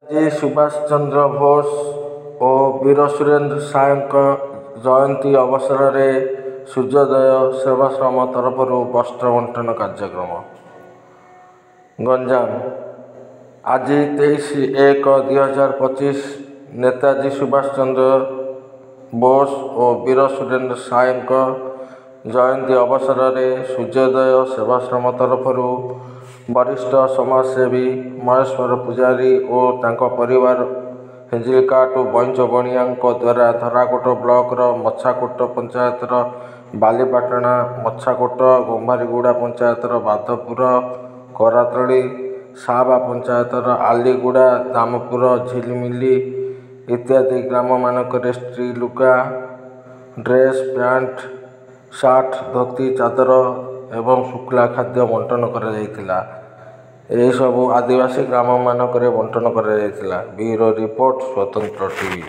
ନେତାଜୀ ସୁଭାଷ ଚନ୍ଦ୍ର ବୋଷ ଓ ବୀର ସୁରେନ୍ଦ୍ର ସାଏଙ୍କ ଜୟନ୍ତୀ ଅବସରରେ ସୂର୍ଯ୍ୟୋଦୟ ସେବାଶ୍ରମ ତରଫରୁ ବସ୍ତ୍ର ବଣ୍ଟନ କାର୍ଯ୍ୟକ୍ରମ। ଗଞ୍ଜାମ ଆଜି 23/1/2025 ନେତାଜୀ ସୁଭାଷ ଚନ୍ଦ୍ର ବୋଷ ଓ ବୀର ସୁରେନ୍ଦ୍ର ସାଏଙ୍କ ଜୟନ୍ତୀ ଅବସରରେ ସୂର୍ଯ୍ୟୋଦୟ ସେବାଶ୍ରମ ତରଫରୁ ବରିଷ୍ଠ ସମାଜସେବୀ ମହେଶ୍ୱର ପୂଜାରୀ ଓ ତାଙ୍କ ପରିବାର ହିଞ୍ଜିଳିକାଟ ଓ ବଇଞ୍ଚ ବଣିଆଙ୍କ ଦ୍ୱାରା ଧରାକୋଟ ବ୍ଲକର ମଛାକୋଟ ପଞ୍ଚାୟତର ବାଲିପାଟଣା, ମଛାକୋଟ, ଗମ୍ଭାରୀଗୁଡ଼ା ପଞ୍ଚାୟତର ବାଦପୁର, କରାତଳି, ସାହବା ପଞ୍ଚାୟତର ଆଲିଗୁଡ଼ା, ଦାମପୁର, ଝିଲିମିଲି ଇତ୍ୟାଦି ଗ୍ରାମମାନଙ୍କରେ ସ୍ତ୍ରୀ ଲୁଗା, ଡ୍ରେସ୍, ପ୍ୟାଣ୍ଟ, ସାର୍ଟ, ଧୋତି, ଚାଦର ଏବଂ ଶୁଖିଲା ଖାଦ୍ୟ ବଣ୍ଟନ କରାଯାଇଥିଲା। ଏହିସବୁ ଆଦିବାସୀ ଗ୍ରାମମାନଙ୍କରେ ବଣ୍ଟନ କରାଯାଇଥିଲା। ବ୍ୟୁରୋ ରିପୋର୍ଟ, ସ୍ୱତନ୍ତ୍ର ଟିଭି।